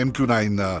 MQ-9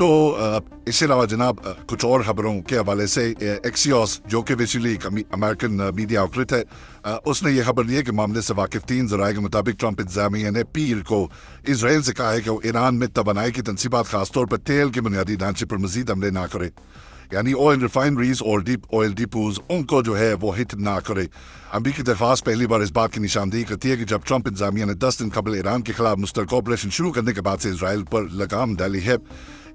تو اس کے علاوہ جناب کچھ اور خبروں کے حوالے سے ایکسیوس جو کہ بیسیکلی امریکن میڈیا آؤٹلیٹ ہے، اس نے یہ خبر دی ہے کہ معاملے سے واقف 3 ذرائع کے مطابق ٹرمپ انتظامیہ نے پیر کو اسرائیل سے کہا ہے کہ وہ ایران میں توانائی کی تنصیبات خاص طور پر تیل کے بنیادی ڈھانچے پر مزید حملے نہ کرے، یعنی آئل ریفائنریز اور ڈیپ آئل ڈیپوز ان کو جو ہے وہ ہٹ نہ کرے۔ امریکی درخواست پہلی بار اس بات کی نشاندہی کرتی ہے کہ جب ٹرمپ انتظامیہ نے 10 دن قبل ایران کے خلاف مشترکہ آپریشن شروع کرنے کے بعد سے اسرائیل پر لگام ڈالی ہے۔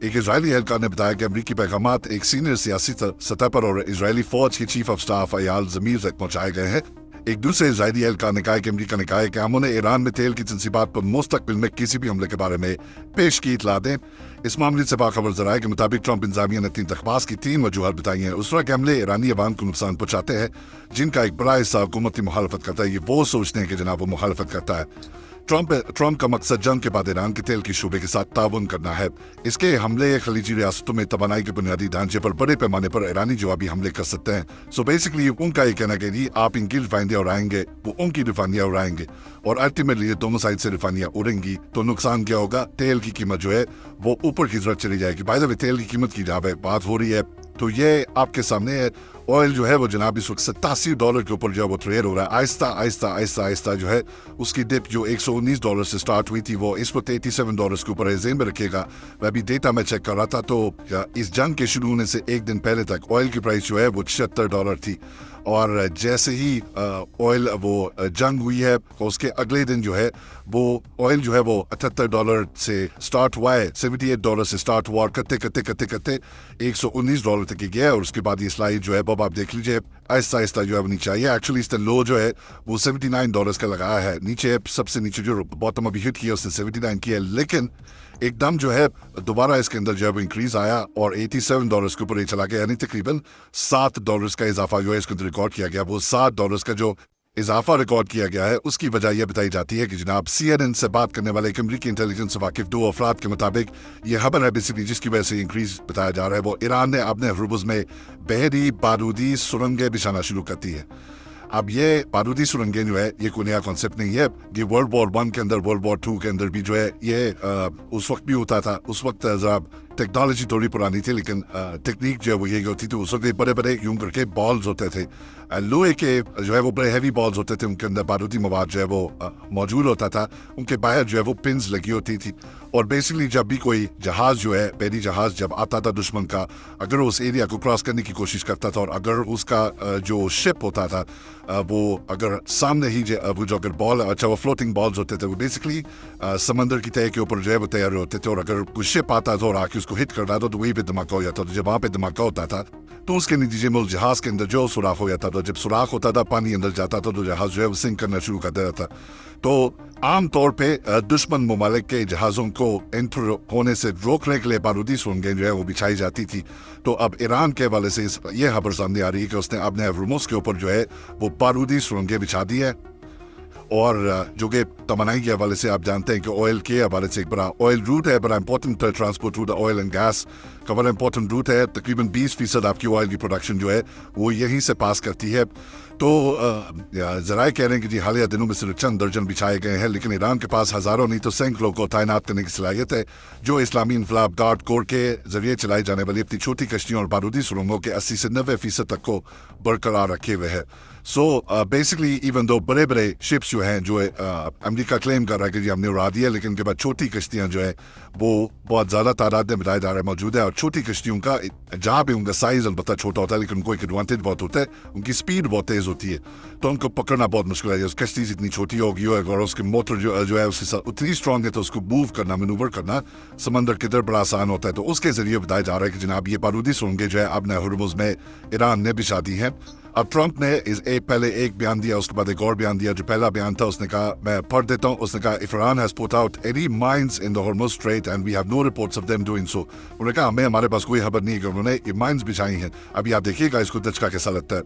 ایک اسرائیلی اہلکار نے بتایا کہ امریکی پیغامات ایک سینئر سیاسی سطح پر اور اسرائیلی فوج کے چیف آف سٹاف ایال زمیر تک پہنچائے گئے ہیں۔ ایک دوسرے اسرائیلی اہلکار نے کہا کہ امریکہ نے کہا ہے کہ ہم انہیں ایران میں تیل کی تنصیبات پر مستقبل میں کسی بھی حملے کے بارے میں پیش کی اطلاع دیں۔ اس معاملے سے باخبر ذرائع کے مطابق ٹرمپ انتظامیہ نے 3 درخواست کی 3 وجوہات بتائی ہیں۔ اس طرح کے حملے ایرانی عوام کو نقصان پہنچاتے ہیں جن کا ایک بڑا حصہ حکومتی مخالفت کرتا ہے۔ یہ وہ سوچتے ہیں کہ جناب وہ مخالفت کرتا ہے۔ ٹرمپ کا مقصد جنگ کے بعد ایران کے تیل کے شعبے کے ساتھ تعاون کرنا ہے۔ اس کے حملے خلیجی ریاستوں میں توانائی کے بنیادی ڈھانچے پر بڑے پیمانے پر ایرانی جوابی حملے کر سکتے ہیں۔ سو بیسکلی ان کا یہ کہنا کہ جی آپ ان کی ریفائنریاں اڑائیں گے، وہ ان کی ریفائنریاں اڑائیں گے، اور الٹیمیٹلی دونوں سائڈ سے ریفائنریاں اڑیں گی تو نقصان کیا ہوگا؟ تیل کی قیمت جو ہے وہ اوپر کی طرف چلی جائے گی۔ بائی دا وے تیل کی قیمت کی جہاں بات ہو رہی ہے تو یہ آپ کے سامنے ہے، آئل جو ہے وہ جناب اس وقت $87 کے اوپر جو ہے وہ ٹریڈ ہو رہا ہے۔ آہستہ آہستہ آہستہ آہستہ جو ہے اس کی ڈپ جو $119 سے سٹارٹ ہوئی تھی وہ اس وقت $87 کے اوپر ذہن میں رکھے گا۔ میں ابھی ڈیٹا میں چیک کر رہا تھا تو اس جنگ کے شروع ہونے سے ایک دن پہلے تک آئل کی پرائس جو ہے وہ $76 تھی، اور جیسے ہی آئل وہ جنگ ہوئی ہے اس کے اگلے دن جو ہے وہ آئل جو ہے وہ $78 سے سٹارٹ ہوا ہے، $78 سے سٹارٹ ہوا اور کرتے کرتے کرتے کرتے $119 تک گیا ہے، اور اس کے بعد یہ سلائڈ جو ہے اب آپ دیکھ لیجیے آہستہ آہستہ جو ہے وہ نیچے آئی ہے۔ ایکچولی اس کا لو جو ہے وہ $79 کا لگایا ہے، نیچے سب سے نیچے جو باٹم ابھی ہٹ کیا اس نے 79 کیا ہے، لیکن ایک دم جو ہے دوبارہ اس کے اندر جو ہے وہ انکریز آیا اور $87 کے اوپر یہ چلا گیا، یعنی تقریباً $7 کا اضافہ جو ہے اس کے اندر ریکارڈ کیا گیا۔ وہ $7 کا جو اضافہ ریکارڈ کیا گیا ہے اس کی وجہ یہ بتائی جاتی ہے کہ جناب CNN سے بات کرنے والے ایک امریکی انٹیلیجنس سے واقف 2 افراد کے مطابق یہ خبر ہے بیسیکلی جس کی وجہ سے انکریز بتایا جا رہا ہے، وہ ایران نے اپنے ہرمز میں بحری بارودی سرنگیں بچھانا شروع کر دی ہے۔ اب یہ بارودی سرنگیں جو ہے یہ کوئی نیا کانسیپٹ نہیں ہے، یہ World War I کے اندر World War II کے اندر بھی جو ہے یہ اس وقت بھی ہوتا تھا۔ اس وقت ذرا ٹیکنالوجی تھوڑی پرانی تھی لیکن ٹیکنیک جو ہے وہ یہی ہوتی تھی۔ اس وقت بڑے بڑے یوں کر کے بالز ہوتے تھے، لوہے کے جو ہے وہ بڑے ہیوی بالز ہوتے تھے، ان کے اندر بارودی مواد جو ہے وہ موجود ہوتا تھا، ان کے باہر جو ہے وہ پنز لگی ہوتی تھی، اور بیسکلی جب بھی کوئی جہاز جو ہے بحری جہاز جب آتا تھا دشمن کا، اگر اس ایریا کو کراس کرنے کی کوشش کرتا تھا اور اگر اس کا جو شپ ہوتا تھا وہ اگر سامنے ہی وہ جو اگر بال اچھا وہ فلوٹنگ بالز ہوتے تھے وہ بیسکلی سمندر کی تہہ کے اوپر جو ہے وہ تیار ہوتے تھے، اور اگر کوئی شپ آتا تھا اور آ کے اس کو ہٹ کرتا تھا تو وہی پہ دھماکہ ہو جاتا تھا۔ جب وہاں پہ دھماکہ ہوتا تھا تو اس کے نتیجے میں جہاز کے اندر جو سوراخ ہو جاتا تھا، جب سوراخ ہوتا تھا پانی اندر جاتا تھا تو جہاز جو ہے وہ سنک کرنا شروع کر دیتا تھا۔ تو عام طور پہ دشمن ممالک کے جہازوں کو انٹر ہونے سے روکنے کے لیے بارودی سرنگیں جو ہے وہ بچھائی جاتی تھی۔ تو اب ایران کے حوالے سے یہ خبر سامنے آ رہی ہے کہ اس نے اپنے ہرمز کے اوپر جو ہے وہ بارودی سرنگیں بچھا دی ہے، اور جو کہ توانائی کے حوالے سے آپ جانتے ہیں کہ آئل کے حوالے سے ایک بڑا آئل روٹ ہے، بڑا important transport route, oil and gas کا بڑا امپورٹنٹ روٹ ہے۔ تقریباً 20% آپ کی آئل کی پروڈکشن جو ہے وہ یہیں سے پاس کرتی ہے۔ تو ذرائع کہہ رہے ہیں کہ جی حالیہ دنوں میں صرف چند درجن بچھائے گئے ہیں، لیکن ایران کے پاس ہزاروں نہیں تو سینکڑوں کو تعینات کرنے کی صلاحیت ہے، جو اسلامی انقلاب گارڈ کور کے ذریعے چلائی جانے والی اپنی چھوٹی کشتیوں اور بارودی سرنگوں کے 80 سے 90% تک کو برقرار رکھے ہوئے ہے۔ سو بیسکلی ایون دو بڑے بڑے شپس جو ہیں جو امریکہ کلیم کر رہا ہے کہ جی ہم نے اڑا دیا، لیکن ان کے بعد چھوٹی کشتیاں جو ہے وہ بہت زیادہ تعداد میں بتایا جا رہا ہے موجود ہے، اور چھوٹی کشتیوں کا جہاں بھی ان کا سائز البتہ چھوٹا ہوتا ہے لیکن ان کو ایک ایڈوانٹیج بہت ہوتا ہے، ان کی سپیڈ بہت تیز ہوتی ہے تو ان کو پکڑنا بہت مشکل ہے۔ اس کشتی اتنی چھوٹی ہوگی اور اس کے موٹر جو ہے اس کے ساتھ اتنی اسٹرانگ ہے تو اس کو موو کرنا مینوور کرنا سمندر کے در بڑا آسان ہوتا ہے۔ تو اس کے ذریعے بتایا جا رہا ہے کہ جناب یہ بارودی سرنگیں جو ہے اب نئے ہرمز میں ایران نے بچھا دی ہیں۔ اب ٹرمپ نے پہلے ایک بیان دیا، اس کے بعد ایک اور بیان دیا۔ جو پہلا بیان تھا اس نے کہا، میں پڑھ دیتا ہوں، اس نے کہا if Iran has put out any mines in the Hormuz Strait and we have no reports of them doing so۔ انہوں نے کہا ہمارے پاس کوئی خبر نہیں ہے کہ انہوں نے یہ مائنز بچھائی ہیں۔ ابھی آپ دیکھیے گا اس کو دھچکا کیسا لگتا ہے۔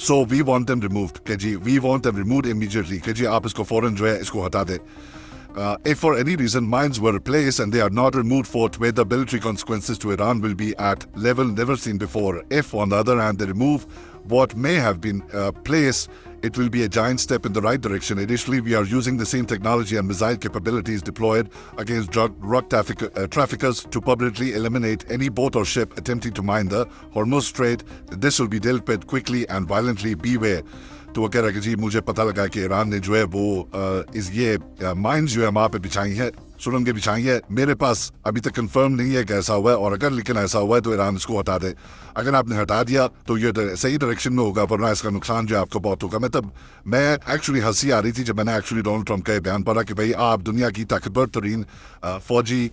So we want them removed کہ جی we want them removed immediately کہ جی آپ اس کو فوراً جو ہے اس کو ہٹا دیں۔ If for any reason mines were replaced and they are not removed forthwith, the military consequences to Iran will be at level never seen before. If on the other hand they remove what may have been placed It will be a giant step in the right direction. Additionally, we are using the same technology and missile capabilities deployed against drug traffickers to publicly eliminate any boat or ship attempting to mine the Hormuz Strait. This will be dealt with quickly and violently. Beware. تو وہ کہہ رہا ہے کہ جی مجھے پتہ لگا کہ ایران نے جو ہے وہ یہ مائنز جو ہے وہاں پہ بچھائی ہیں، سرنگیں بچھائی ہیں. میرے پاس ابھی تک کنفرم نہیں ہے کہ ایسا ہوا ہے، اور اگر لیکن ایسا ہوا ہے تو ایران اس کو ہٹا دے. اگر آپ نے ہٹا دیا تو یہ صحیح ڈائریکشن میں ہوگا، ورنہ اس کا نقصان جو ہے آپ کو بہت ہوگا. میں ایکچولی ہنسی آ رہی تھی جب میں نے ایکچولی ڈونلڈ ٹرمپ کا بیان پڑھا کہ بھائی آپ دنیا کی طاقتور ترین فوجی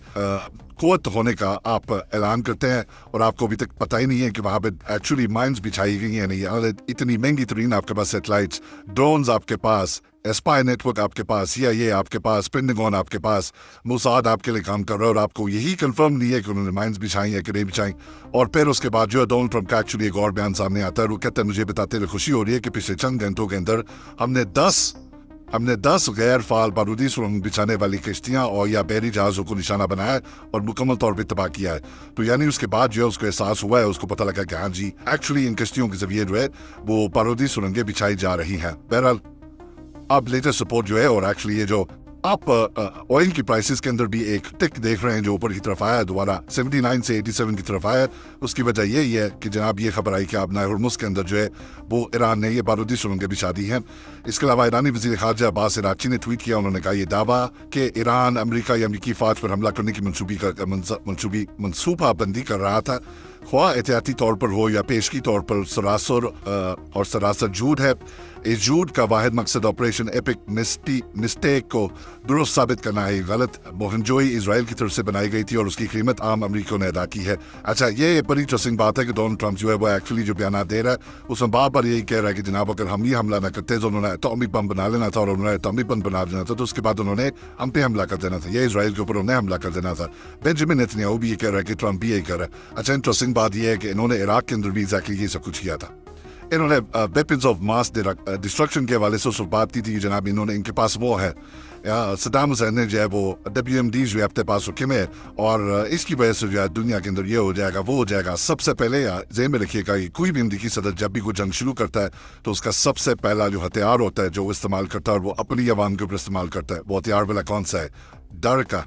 قوت ہونے کا آپ اعلان کرتے ہیں، اور آپ کو ابھی تک پتہ ہی نہیں ہے کہ وہاں پہ ایکچولی مائنز بچھائی گئی ہیں نہیں. اتنی مہنگی ترین آپ کے پاس سیٹلائٹس، ڈرونز آپ کے پاس، اسپائی نیٹ ورک آپ کے پاس، CIA آپ کے پاس، پینٹاگون آپ کے پاس، موساد آپ کے لیے کام کر رہا ہے، اور آپ کو یہی کنفرم نہیں ہے کہ انہوں نے مائنز بچھائی ہیں کہ نہیں بچھائیں. اور پھر اس کے بعد جو ہے ڈونلڈ ٹرمپ کا ایکچولی ایک اور بیان سامنے آتا ہے. وہ کہتا ہے مجھے بتاتے ہوئے خوشی ہو رہی ہے کہ پچھلے چند گھنٹوں کے اندر ہم نے 10 غیر فعال بارودی سرنگ بچھانے والی کشتیاں اور یا بحری جہازوں کو نشانہ بنایا اور مکمل طور پہ تباہ کیا ہے. تو یعنی اس کے بعد جو ہے اس کو احساس ہوا ہے، اس کو پتہ لگا کہ ہاں جی ایکچولی ان کشتیوں کے ذریعے جو ہے وہ بارودی سرنگیں بچھائی جا رہی ہیں. بہرحال اب لیٹسٹ سپورٹ جو ہے، اور ایکچولی یہ جو آپ آئل کی پرائسز کے اندر بھی ایک ٹک دیکھ رہے ہیں جو اوپر کی طرف آیا ہے، دوبارہ 79 سے 87 کی طرف آیا ہے. اس کی وجہ یہی ہے کہ جناب یہ خبر آئی کہ اب ہرمز کے اندر جو ہے وہ ایران نے یہ بارودی سرنگیں بچھا دی ہیں. اس کے علاوہ ایرانی وزیر خارجہ عباس عراقچی نے ٹویٹ کیا. انہوں نے کہا یہ دعویٰ کہ ایران امریکہ یا امریکی فوج پر حملہ کرنے کی منصوبہ بندی کر رہا تھا، خواہ احتیاطی طور پر ہو یا پیشگی طور پر، سراسر جھوٹ ہے. اس جھوٹ کا واحد مقصد آپریشن ایپک مسٹیک کو درست ثابت کرنا ہے. غلط مہمجوئی اسرائیل کی طرف سے بنائی گئی تھی اور اس کی قیمت عام امریکہ نے ادا کی ہے. اچھا، یہ بڑی انٹرسٹنگ بات ہے کہ ڈونلڈ ٹرمپ جو ہے وہ ایکچولی جو بیانات دے رہا ہے اس میں بار بار یہی کہہ رہا ہے کہ جناب اگر ہم یہ حملہ نہ کرتے تو انہوں نے ایٹامک بم بنا لینا تھا، اور انہوں نے ایٹامک بم بنا دینا تھا تو اس کے بعد انہوں نے ہم پہ حملہ کر دینا تھا، یا اسرائیل کے اوپر انہوں نے حملہ کر دینا تھا. بینجامن نیتنیاہو بھی یہ کہہ رہا ہے کہ ٹرمپ بھی یہی کر رہا ہے. اچھا، انٹرسٹنگ بات یہ ہے کہ انہوں نے عراق کے اندر بھی ایگزیکٹلی یہ سب کچھ کیا تھا. انہوں نے ویپنز آف ماس ڈسٹرکشن کے حوالے سے اس وقت بات کی تھی. جناب انہوں نے ان کے پاس وہ ہے، صدام حسین نے جو ہے وہ WMD جو ہے اپنے پاس رکھے میں، اور اس کی وجہ سے جو ہے دنیا کے اندر یہ ہو جائے گا وہ ہو جائے گا. سب سے پہلے ذہن میں رکھیے گا کہ کوئی بھی امریکی صدر جب بھی کوئی جنگ شروع کرتا ہے تو اس کا سب سے پہلا جو ہتھیار ہوتا ہے جو وہ استعمال کرتا ہے، اور وہ اپنی عوام کے اوپر استعمال کرتا ہے. وہ ہتھیار والا کون سا ہے؟ ڈر کا.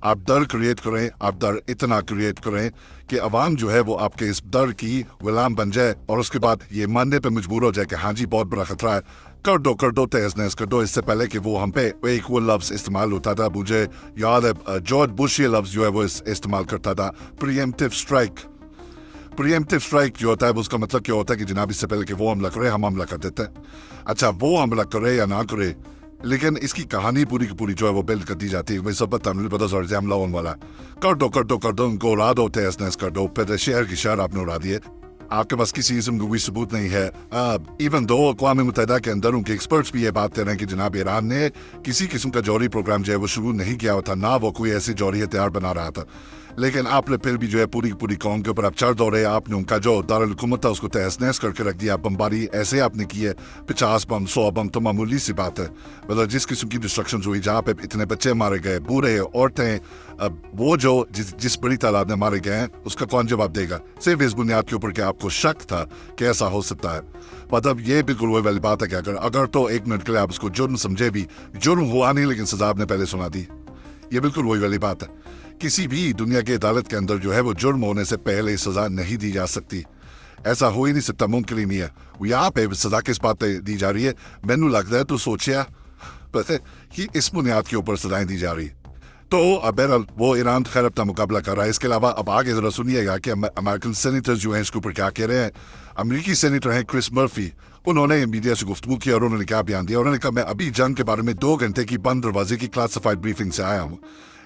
آپ ڈر کریٹ کریں، آپ ڈر اتنا کریٹ کریں کہ عوام جو ہے وہ آپ کے اس ڈر کی غلام بن جائے، اور اس کے بعد یہ ماننے پہ مجبور ہو جائے کہ ہاں جی بہت بڑا خطرہ ہے، کر دو تیز نیز کر دو. اس سے پہلے کہ وہ ہم پہ ایک وہ لفظ استعمال ہوتا تھا، مجھے یاد ہے جارج بش یہ لفظ جو ہے وہ استعمال کرتا تھا، پریمپٹیو اسٹرائک. پریمپٹیو اسٹرائک جو ہوتا ہے اس کا مطلب کیا ہوتا ہے کہ جناب اس سے پہلے کہ وہ حملہ کرے ہم حملہ کر دیتے ہیں. اچھا، وہ حملہ کرے یا نہ کرے، لیکن اس کی کہانی پوری کی پوری جو ہے وہ بلڈ کر دی جاتی ہے. بھائی سب حملہ ہونے والا، کر دو ان کو اڑا دو، تیز نیز کر دو. پھر شہر کی شہر آپ نے اڑا دیے. آپ کے پاس کسی قسم کا کوئی ثبوت نہیں ہے. ایون دو اقوام متحدہ کے اندر ان کے ایکسپرٹس بھی یہ بات کر رہے ہیں کہ جناب ایران نے کسی قسم کا جوہری پروگرام جو ہے وہ شروع نہیں کیا تھا، نہ وہ کوئی ایسی جوہری ہتھیار بنا رہا تھا. لیکن آپ نے پھر بھی جو ہے پوری قوم کے اوپر آپ چڑھ دوڑے. آپ نے ان کا جو دارالحکومت تھا اس کو تہس نہس کر کے رکھ دیا. بمباری ایسے آپ نے کی ہے، 50 بم 100 بم تو معمولی سی بات ہے. مطلب جس قسم کی ڈسٹرکشن ہوئی، جہاں پہ اتنے بچے مارے گئے، بوڑھے، عورتیں، وہ جو جس بڑی تعداد میں مارے گئے ہیں اس کا کون جواب دے گا؟ صرف اس بنیاد کے اوپر کہ آپ کو شک تھا کہ ایسا ہو سکتا ہے. مطلب یہ بالکل وہی والی بات ہے کہ اگر تو ایک منٹ کے لیے آپ اس کو جرم سمجھے بھی، جرم ہوا نہیں لیکن سزا آپ نے پہلے سنا دی. یہ بالکل وہی والی بات ہے. کسی بھی دنیا کی عدالت کے اندر جو ہے وہ جرم ہونے سے پہلے سزا نہیں دی جا سکتی. ایسا ہو ہی نہیں سکتا، ممکن ہی نہیں ہے. یہاں پہ سزا کس بات پہ دی جا رہی ہے؟ مینو لگتا ہے تو سوچیا کہ اس بنیاد کے اوپر سزائیں دی جا رہی. تو بہرحال وہ ایران خیر اپنا مقابلہ کر رہا ہے. اس کے علاوہ اب آگے ذرا سنیے گا کہ امریکن سینیٹر جو ہیں اس کے اوپر کیا کہہ رہے ہیں. امریکی سینیٹر ہیں کرس مرفی. انہوں نے میڈیا سے گفتگو کی اور انہوں نے کیا بیان دیا. انہوں نے کہا میں ابھی جنگ کے بارے میں 2 گھنٹے کی بند دروازے کی کلاسیفائڈ بریفنگ سے آیا ہوں.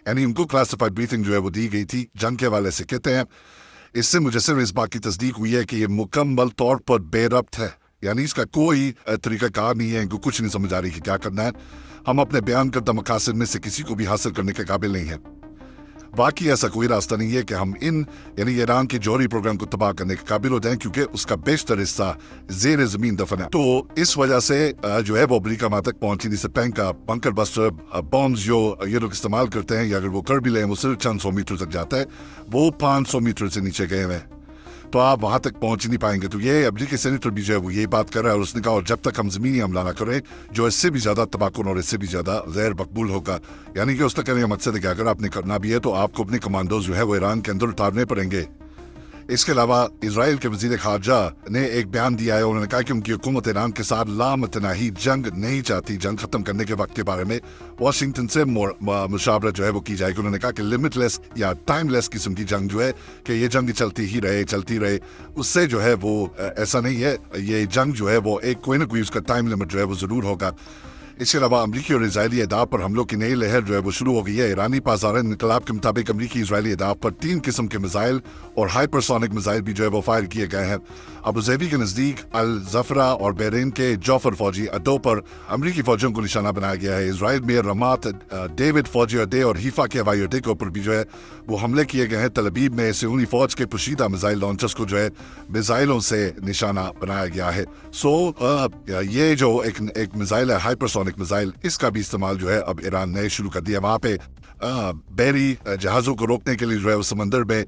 یعنی ان کو کلاسیفائڈ بریفنگ جو ہے وہ دی گئی تھی جنگ کے حوالے سے. کہتے ہیں اس سے مجھے صرف اس بات کی تصدیق ہوئی ہے کہ یہ مکمل طور پر بے ربط ہے. یعنی اس کا کوئی طریقہ کار نہیں ہے، ان کو کچھ نہیں سمجھ آ رہی کہ کیا کرنا ہے. ہم اپنے بیان کردہ مقاصد میں سے کسی کو بھی حاصل کرنے کے قابل نہیں ہیں. واقعی ایسا کوئی راستہ نہیں ہے کہ ہم یعنی ایران کے جوہری پروگرام کو تباہ کرنے کے قابل ہو جائیں، کیونکہ اس کا بیشتر حصہ زیر زمین دفن ہے. تو اس وجہ سے جو ہے وہ امریکہ وہاں تک پہنچی نہیں سکتا. ان کا بنکر بسٹر بمز جو یہ لوگ استعمال کرتے ہیں، یا اگر وہ کر بھی لیں وہ صرف چند 100 میٹر تک جاتا ہے. وہ 500 میٹر سے نیچے گئے ہوئے. تو آپ وہاں تک پہنچ ہی نہیں پائیں گے. تو یہ امریکی سینیٹر بھی جو ہے وہ یہی بات کر رہا ہے, اور اس نے کہا اور جب تک ہم زمینی حملہ نہ کریں جو اس سے بھی زیادہ تباکن اور اس سے بھی زیادہ غیر مقبول ہوگا, یعنی کہ اس کا کہنے کا مقصد ہے کہ اگر آپ نے کرنا بھی ہے تو آپ کو اپنے کمانڈوز جو ہے وہ ایران کے اندر اتارنے پڑیں گے. اس کے علاوہ اسرائیل کے وزیر خارجہ نے ایک بیان دیا ہے, انہوں نے کہا کہ ان کی حکومت ایران کے ساتھ لامتناہی جنگ نہیں چاہتی. جنگ ختم کرنے کے وقت کے بارے میں واشنگٹن سے مشاورت جو ہے وہ کی جائے گی. انہوں نے کہا کہ لمٹ لیس یا ٹائم لیس قسم کی جنگ جو ہے کہ یہ جنگ چلتی رہے, اس سے جو ہے وہ ایسا نہیں ہے. یہ جنگ جو ہے وہ ایک کوئی نہ کوئی اس کا ٹائم لمٹ جو ہے وہ ضرور ہوگا. اس کے علاوہ امریکی اور اسرائیلی اہداف پر حملوں کی نئی لہر جو ہے وہ شروع ہو گئی ہے. ایرانی پاسداران انقلاب کے مطابق امریکی اسرائیلی اہداف پر 3 قسم کے میزائل اور ہائپرسونک میزائل بھی جو ہے وہ فائر کیے گئے ہیں. ابوظہبی کے نزدیک الزفرہ اور بحرین کے جوفر فوجی اڈوں پر امریکی فوجیوں کو نشانہ بنایا گیا ہے. اسرائیل میں رمات ڈیوڈ فوجی اڈے اور حیفا کے ہوائی اڈے کے اوپر بھی جو ہے وہ حملے کیے گئے ہیں. تل ابیب میں صہیونی فوج کے پوشیدہ میزائل لانچرز کو جو ہے میزائلوں سے نشانہ بنایا گیا ہے. یہ جو ایک میزائل ہے ہائپرسونک میزائل, اس کا بھی استعمال جو ہے اب ایران نے شروع کر دیا. وہاں پہ بحری جہازوں کو روکنے کے لیے جو ہے وہ سمندر میں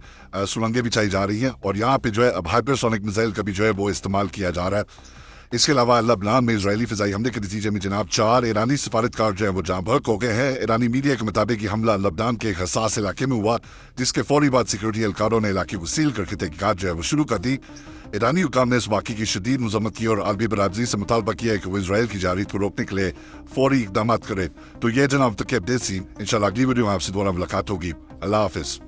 سرنگیں بچھائی جا رہی ہیں, اور یہاں پہ جو ہے اب ہائپرسونک میزائل کا بھی جو ہے وہ استعمال کیا جا رہا ہے. اس کے علاوہ لبنان میں اسرائیلی فضائی حملے کے نتیجے میں جناب 4 ایرانی سفارتکار جو ہیں وہ جاں بحق ہو گئے ہیں. ایرانی میڈیا کے مطابق یہ حملہ لبنان کے ایک حساس علاقے میں ہوا, جس کے فوری بعد سیکورٹی اہلکاروں نے علاقے کو سیل کر کے تحقیقات جو ہے وہ شروع کر دی. ایرانی حکام نے اس واقعے کی شدید مذمت کی اور عالمی برادری سے مطالبہ کیا ہے کہ وہ اسرائیل کی جارحیت کو روکنے کے لیے فوری اقدامات کرے. تو یہ جناب تک اپڈیٹ تھی. انشاءاللہ اگلی ویڈیو میں آپ سے دوبارہ ملاقات ہوگی. اللہ حافظ.